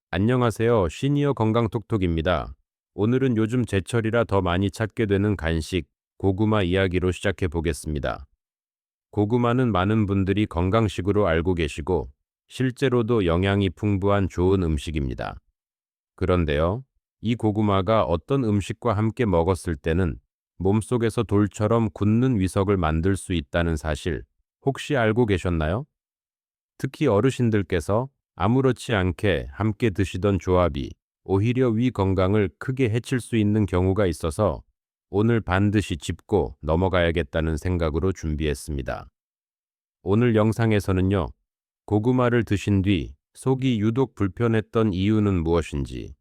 안녕하세요. 시니어 건강톡톡입니다. 오늘은 요즘 제철이라 더 많이 찾게 되는 간식, 고구마 이야기로 시작해 보겠습니다. 고구마는 많은 분들이 건강식으로 알고 계시고, 실제로도 영양이 풍부한 좋은 음식입니다. 그런데요, 이 고구마가 어떤 음식과 함께 먹었을 때는 몸속에서 돌처럼 굳는 위석을 만들 수 있다는 사실, 혹시 알고 계셨나요? 특히 어르신들께서 아무렇지 않게 함께 드시던 조합이 오히려 위 건강을 크게 해칠 수 있는 경우가 있어서 오늘 반드시 짚고 넘어가야겠다는 생각으로 준비했습니다. 오늘 영상에서는요, 고구마를 드신 뒤 속이 유독 불편했던 이유는 무엇인지,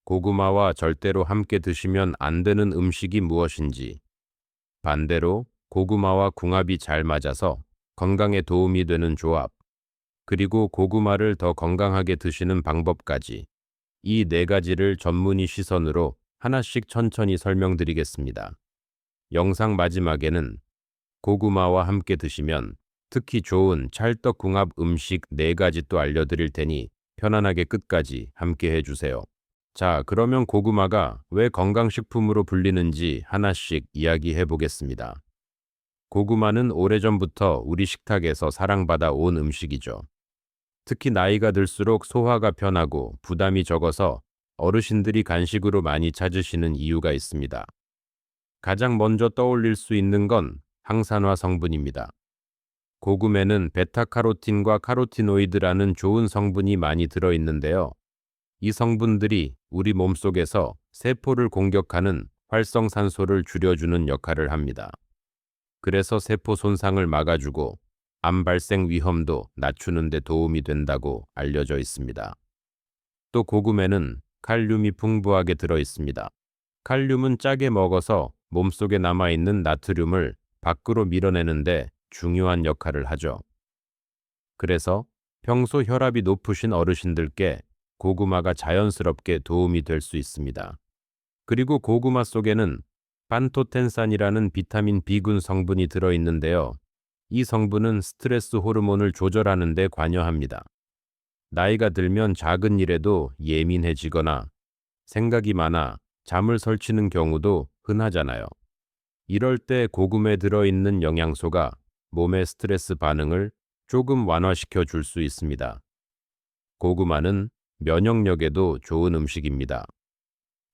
고구마와 절대로 함께 드시면 안 되는 음식이 무엇인지, 반대로 고구마와 궁합이 잘 맞아서 건강에 도움이 되는 조합, 그리고 고구마를 더 건강하게 드시는 방법까지 이 네 가지를 전문의 시선으로 하나씩 천천히 설명드리겠습니다. 영상 마지막에는 고구마와 함께 드시면 특히 좋은 찰떡궁합 음식 네 가지 또 알려드릴 테니 편안하게 끝까지 함께 해주세요. 자, 그러면 고구마가 왜 건강식품으로 불리는지 하나씩 이야기해 보겠습니다. 고구마는 오래전부터 우리 식탁에서 사랑받아 온 음식이죠. 특히 나이가 들수록 소화가 편하고 부담이 적어서 어르신들이 간식으로 많이 찾으시는 이유가 있습니다. 가장 먼저 떠올릴 수 있는 건 항산화 성분입니다. 고구마는 베타카로틴과 카로티노이드라는 좋은 성분이 많이 들어있는데요. 이 성분들이 우리 몸속에서 세포를 공격하는 활성산소를 줄여주는 역할을 합니다. 그래서 세포 손상을 막아주고 암 발생 위험도 낮추는 데 도움이 된다고 알려져 있습니다. 또 고구마는 칼륨이 풍부하게 들어 있습니다. 칼륨은 짜게 먹어서 몸속에 남아있는 나트륨을 밖으로 밀어내는데 중요한 역할을 하죠. 그래서 평소 혈압이 높으신 어르신들께 고구마가 자연스럽게 도움이 될 수 있습니다. 그리고 고구마 속에는 판토텐산이라는 비타민 B군 성분이 들어있는데요. 이 성분은 스트레스 호르몬을 조절하는 데 관여합니다. 나이가 들면 작은 일에도 예민해지거나 생각이 많아 잠을 설치는 경우도 흔하잖아요. 이럴 때 고구마에 들어있는 영양소가 몸의 스트레스 반응을 조금 완화시켜 줄 수 있습니다. 고구마는 면역력에도 좋은 음식입니다.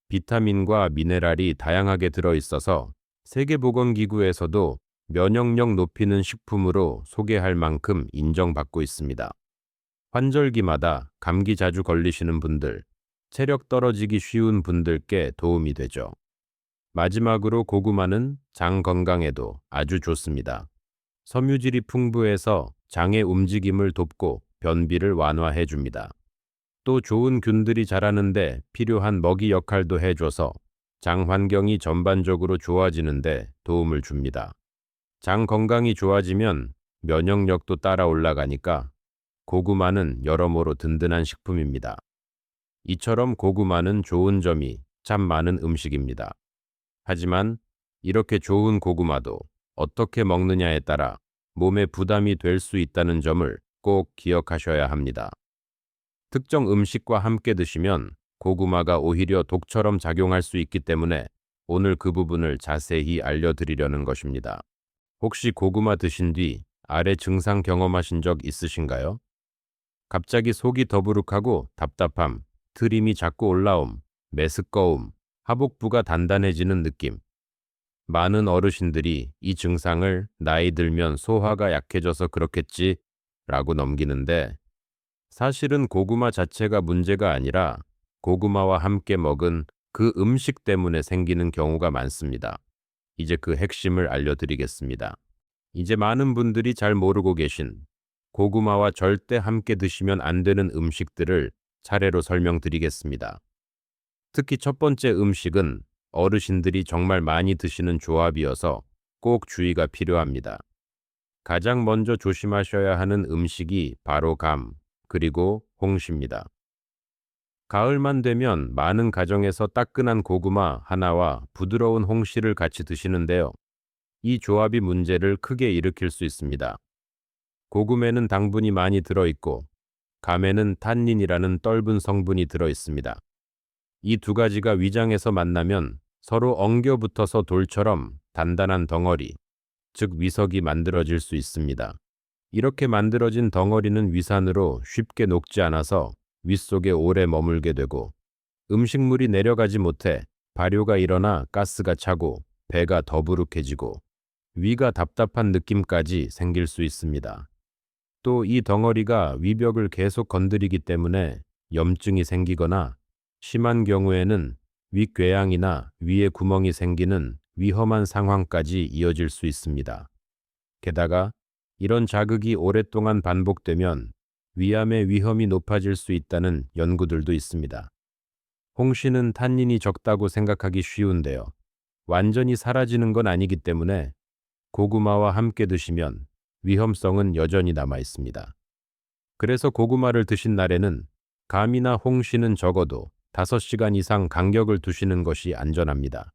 비타민과 미네랄이 다양하게 들어있어서 세계보건기구에서도 면역력 높이는 식품으로 소개할 만큼 인정받고 있습니다. 환절기마다 감기 자주 걸리시는 분들, 체력 떨어지기 쉬운 분들께 도움이 되죠. 마지막으로 고구마는 장 건강에도 아주 좋습니다. 섬유질이 풍부해서 장의 움직임을 돕고 변비를 완화해 줍니다. 또 좋은 균들이 자라는데 필요한 먹이 역할도 해줘서 장 환경이 전반적으로 좋아지는데 도움을 줍니다. 장 건강이 좋아지면 면역력도 따라 올라가니까 고구마는 여러모로 든든한 식품입니다. 이처럼 고구마는 좋은 점이 참 많은 음식입니다. 하지만 이렇게 좋은 고구마도 어떻게 먹느냐에 따라 몸에 부담이 될 수 있다는 점을 꼭 기억하셔야 합니다. 특정 음식과 함께 드시면 고구마가 오히려 독처럼 작용할 수 있기 때문에 오늘 그 부분을 자세히 알려드리려는 것입니다. 혹시 고구마 드신 뒤 아래 증상 경험하신 적 있으신가요? 갑자기 속이 더부룩하고 답답함, 트림이 자꾸 올라옴, 메스꺼움, 하복부가 단단해지는 느낌. 많은 어르신들이 이 증상을 나이 들면 소화가 약해져서 그렇겠지 라고 넘기는데 사실은 고구마 자체가 문제가 아니라 고구마와 함께 먹은 그 음식 때문에 생기는 경우가 많습니다. 이제 그 핵심을 알려드리겠습니다. 이제 많은 분들이 잘 모르고 계신 고구마와 절대 함께 드시면 안 되는 음식들을 차례로 설명드리겠습니다. 특히 첫 번째 음식은 어르신들이 정말 많이 드시는 조합이어서 꼭 주의가 필요합니다. 가장 먼저 조심하셔야 하는 음식이 바로 감그리고 홍시입니다. 가을만 되면 많은 가정에서 따끈한 고구마 하나와 부드러운 홍시를 같이 드시는데요. 이 조합이 문제를 크게 일으킬 수 있습니다. 고구마는 당분이 많이 들어있고 감에는 탄닌이라는 떫은 성분이 들어 있습니다. 이 두 가지가 위장에서 만나면 서로 엉겨 붙어서 돌처럼 단단한 덩어리, 즉 위석이 만들어질 수 있습니다. 이렇게 만들어진 덩어리는 위산으로 쉽게 녹지 않아서 윗속에 오래 머물게 되고 음식물이 내려가지 못해 발효가 일어나 가스가 차고 배가 더부룩해지고 위가 답답한 느낌까지 생길 수 있습니다. 또 이 덩어리가 위벽을 계속 건드리기 때문에 염증이 생기거나 심한 경우에는 윗궤양이나 위에 구멍이 생기는 위험한 상황까지 이어질 수 있습니다. 게다가 이런 자극이 오랫동안 반복되면 위암의 위험이 높아질 수 있다는 연구들도 있습니다. 홍시는 탄닌이 적다고 생각하기 쉬운데요. 완전히 사라지는 건 아니기 때문에 고구마와 함께 드시면 위험성은 여전히 남아 있습니다. 그래서 고구마를 드신 날에는 감이나 홍시는 적어도 5시간 이상 간격을 두시는 것이 안전합니다.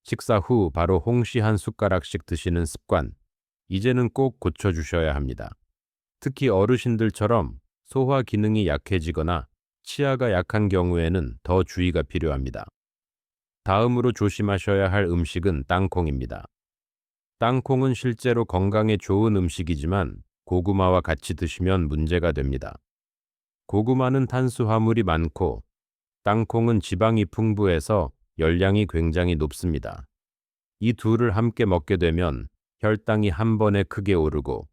식사 후 바로 홍시 한 숟가락씩 드시는 습관, 이제는 꼭 고쳐주셔야 합니다. 특히 어르신들처럼 소화 기능이 약해지거나 치아가 약한 경우에는 더 주의가 필요합니다. 다음으로 조심하셔야 할 음식은 땅콩입니다. 땅콩은 실제로 건강에 좋은 음식이지만 고구마와 같이 드시면 문제가 됩니다. 고구마는 탄수화물이 많고 땅콩은 지방이 풍부해서 열량이 굉장히 높습니다. 이 둘을 함께 먹게 되면 혈당이 한 번에 크게 오르고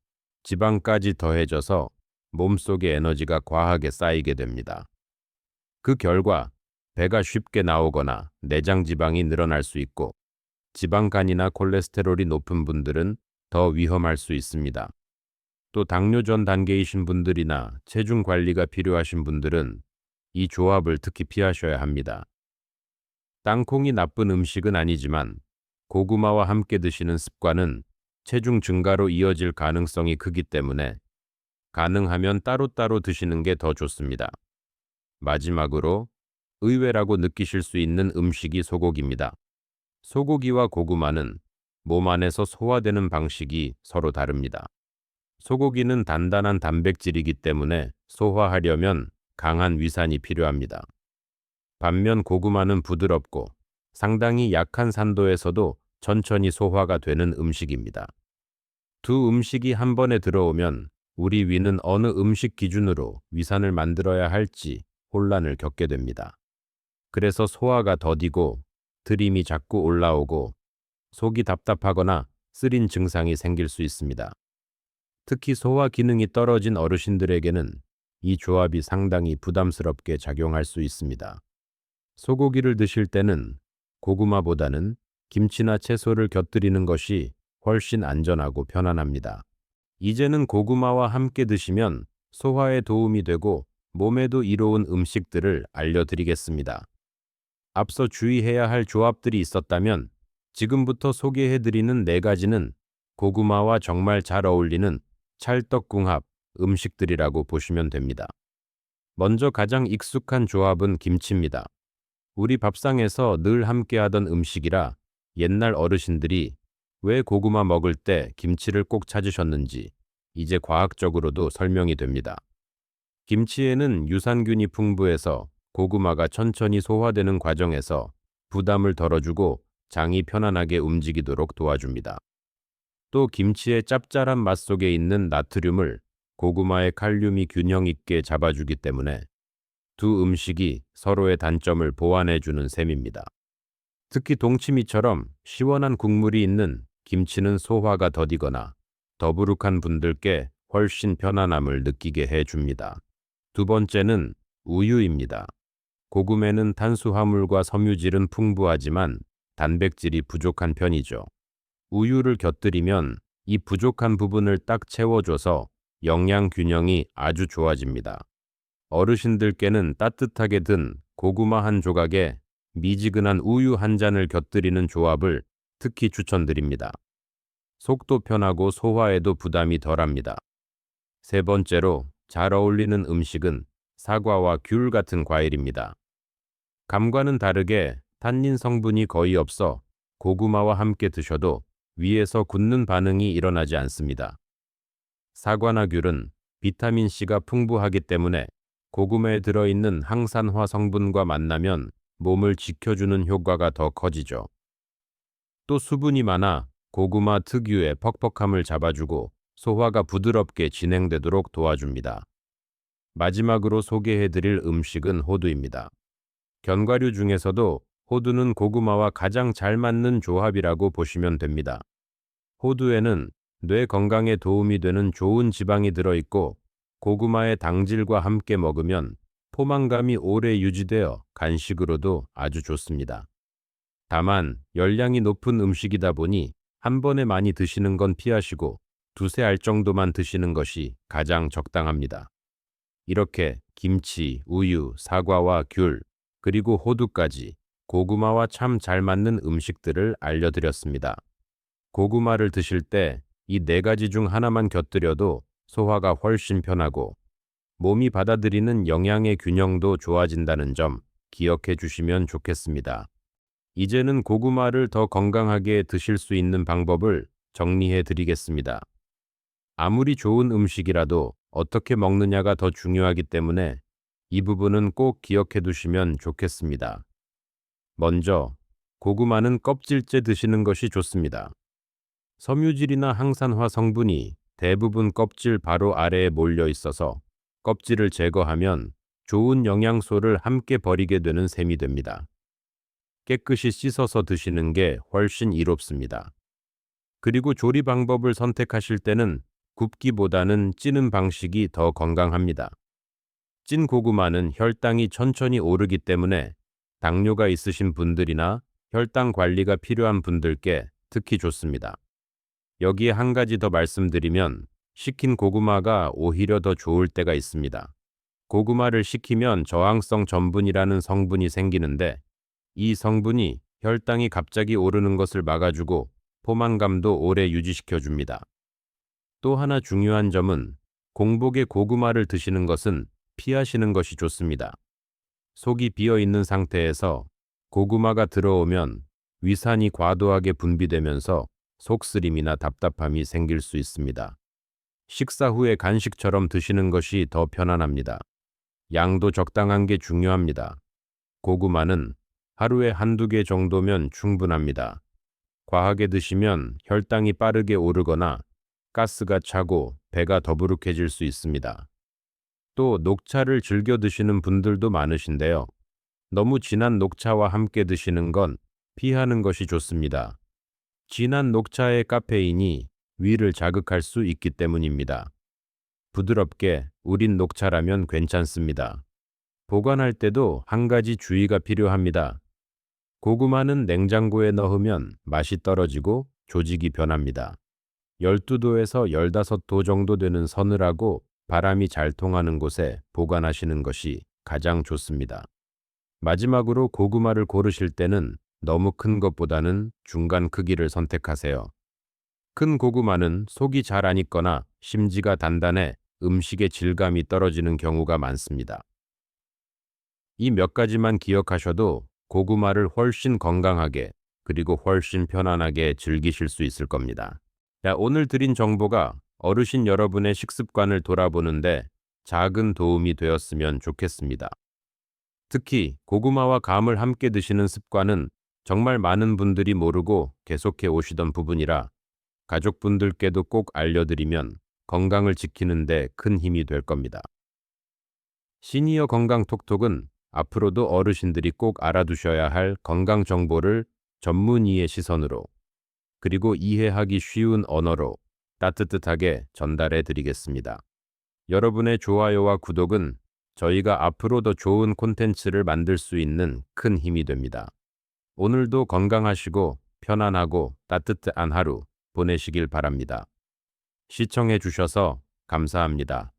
지방까지 더해져서 몸속에 에너지가 과하게 쌓이게 됩니다. 그 결과 배가 쉽게 나오거나 내장 지방이 늘어날 수 있고 지방간이나 콜레스테롤이 높은 분들은 더 위험할 수 있습니다. 또 당뇨 전 단계이신 분들이나 체중 관리가 필요하신 분들은 이 조합을 특히 피하셔야 합니다. 땅콩이 나쁜 음식은 아니지만 고구마와 함께 드시는 습관은 체중 증가로 이어질 가능성이 크기 때문에 가능하면 따로따로 드시는 게 더 좋습니다. 마지막으로 의외라고 느끼실 수 있는 음식이 소고기입니다. 소고기와 고구마는 몸 안에서 소화되는 방식이 서로 다릅니다. 소고기는 단단한 단백질이기 때문에 소화하려면 강한 위산이 필요합니다. 반면 고구마는 부드럽고 상당히 약한 산도에서도 천천히 소화가 되는 음식입니다. 두 음식이 한 번에 들어오면 우리 위는 어느 음식 기준으로 위산을 만들어야 할지 혼란을 겪게 됩니다. 그래서 소화가 더디고 트림이 자꾸 올라오고 속이 답답하거나 쓰린 증상이 생길 수 있습니다. 특히 소화 기능이 떨어진 어르신들에게는 이 조합이 상당히 부담스럽게 작용할 수 있습니다. 소고기를 드실 때는 고구마보다는 김치나 채소를 곁들이는 것이 훨씬 안전하고 편안합니다. 이제는 고구마와 함께 드시면 소화에 도움이 되고 몸에도 이로운 음식들을 알려드리겠습니다. 앞서 주의해야 할 조합들이 있었다면 지금부터 소개해드리는 4가지는 고구마와 정말 잘 어울리는 찰떡궁합 음식들이라고 보시면 됩니다. 먼저 가장 익숙한 조합은 김치입니다. 우리 밥상에서 늘 함께하던 음식이라 옛날 어르신들이 왜 고구마 먹을 때 김치를 꼭 찾으셨는지 이제 과학적으로도 설명이 됩니다. 김치에는 유산균이 풍부해서 고구마가 천천히 소화되는 과정에서 부담을 덜어주고 장이 편안하게 움직이도록 도와줍니다. 또 김치의 짭짤한 맛 속에 있는 나트륨을 고구마의 칼륨이 균형 있게 잡아주기 때문에 두 음식이 서로의 단점을 보완해주는 셈입니다. 특히 동치미처럼 시원한 국물이 있는 김치는 소화가 더디거나 더부룩한 분들께 훨씬 편안함을 느끼게 해줍니다. 두 번째는 우유입니다. 고구마는 탄수화물과 섬유질은 풍부하지만 단백질이 부족한 편이죠. 우유를 곁들이면 이 부족한 부분을 딱 채워줘서 영양 균형이 아주 좋아집니다. 어르신들께는 따뜻하게 든 고구마 한 조각에 미지근한 우유 한 잔을 곁들이는 조합을 특히 추천드립니다. 속도 편하고 소화에도 부담이 덜합니다. 세 번째로 잘 어울리는 음식은 사과와 귤 같은 과일입니다. 감과는 다르게 탄닌 성분이 거의 없어 고구마와 함께 드셔도 위에서 굳는 반응이 일어나지 않습니다. 사과나 귤은 비타민C가 풍부하기 때문에 고구마에 들어있는 항산화 성분과 만나면 몸을 지켜주는 효과가 더 커지죠. 또 수분이 많아 고구마 특유의 퍽퍽함을 잡아주고 소화가 부드럽게 진행되도록 도와줍니다. 마지막으로 소개해드릴 음식은 호두입니다. 견과류 중에서도 호두는 고구마와 가장 잘 맞는 조합이라고 보시면 됩니다. 호두에는 뇌 건강에 도움이 되는 좋은 지방이 들어있고 고구마의 당질과 함께 먹으면 포만감이 오래 유지되어 간식으로도 아주 좋습니다. 다만 열량이 높은 음식이다 보니 한 번에 많이 드시는 건 피하시고 두세 알 정도만 드시는 것이 가장 적당합니다. 이렇게 김치, 우유, 사과와 귤, 그리고 호두까지 고구마와 참 잘 맞는 음식들을 알려드렸습니다. 고구마를 드실 때 이 네 가지 중 하나만 곁들여도 소화가 훨씬 편하고 몸이 받아들이는 영양의 균형도 좋아진다는 점 기억해 주시면 좋겠습니다. 이제는 고구마를 더 건강하게 드실 수 있는 방법을 정리해 드리겠습니다. 아무리 좋은 음식이라도 어떻게 먹느냐가 더 중요하기 때문에 이 부분은 꼭 기억해 두시면 좋겠습니다. 먼저, 고구마는 껍질째 드시는 것이 좋습니다. 섬유질이나 항산화 성분이 대부분 껍질 바로 아래에 몰려 있어서 껍질을 제거하면 좋은 영양소를 함께 버리게 되는 셈이 됩니다. 깨끗이 씻어서 드시는 게 훨씬 이롭습니다. 그리고 조리 방법을 선택하실 때는 굽기보다는 찌는 방식이 더 건강합니다. 찐 고구마는 혈당이 천천히 오르기 때문에 당뇨가 있으신 분들이나 혈당 관리가 필요한 분들께 특히 좋습니다. 여기에 한 가지 더 말씀드리면 식힌 고구마가 오히려 더 좋을 때가 있습니다. 고구마를 식히면 저항성 전분이라는 성분이 생기는데 이 성분이 혈당이 갑자기 오르는 것을 막아주고 포만감도 오래 유지시켜줍니다. 또 하나 중요한 점은 공복에 고구마를 드시는 것은 피하시는 것이 좋습니다. 속이 비어 있는 상태에서 고구마가 들어오면 위산이 과도하게 분비되면서 속쓰림이나 답답함이 생길 수 있습니다. 식사 후에 간식처럼 드시는 것이 더 편안합니다. 양도 적당한 게 중요합니다. 고구마는 하루에 한두 개 정도면 충분합니다. 과하게 드시면 혈당이 빠르게 오르거나 가스가 차고 배가 더부룩해질 수 있습니다. 또 녹차를 즐겨 드시는 분들도 많으신데요. 너무 진한 녹차와 함께 드시는 건 피하는 것이 좋습니다. 진한 녹차의 카페인이 위를 자극할 수 있기 때문입니다. 부드럽게 우린 녹차라면 괜찮습니다. 보관할 때도 한 가지 주의가 필요합니다. 고구마는 냉장고에 넣으면 맛이 떨어지고 조직이 변합니다. 12도에서 15도 정도 되는 서늘하고 바람이 잘 통하는 곳에 보관하시는 것이 가장 좋습니다. 마지막으로 고구마를 고르실 때는 너무 큰 것보다는 중간 크기를 선택하세요. 큰 고구마는 속이 잘 안 익거나 심지가 단단해 음식의 질감이 떨어지는 경우가 많습니다. 이 몇 가지만 기억하셔도 고구마를 훨씬 건강하게 그리고 훨씬 편안하게 즐기실 수 있을 겁니다. 자, 오늘 드린 정보가 어르신 여러분의 식습관을 돌아보는데 작은 도움이 되었으면 좋겠습니다. 특히 고구마와 감을 함께 드시는 습관은 정말 많은 분들이 모르고 계속해 오시던 부분이라 가족분들께도 꼭 알려드리면 건강을 지키는 데 큰 힘이 될 겁니다. 시니어 건강 톡톡은 앞으로도 어르신들이 꼭 알아두셔야 할 건강 정보를 전문의의 시선으로 그리고 이해하기 쉬운 언어로 따뜻하게 전달해 드리겠습니다. 여러분의 좋아요와 구독은 저희가 앞으로 더 좋은 콘텐츠를 만들 수 있는 큰 힘이 됩니다. 오늘도 건강하시고 편안하고 따뜻한 하루 보내시길 바랍니다. 시청해 주셔서 감사합니다.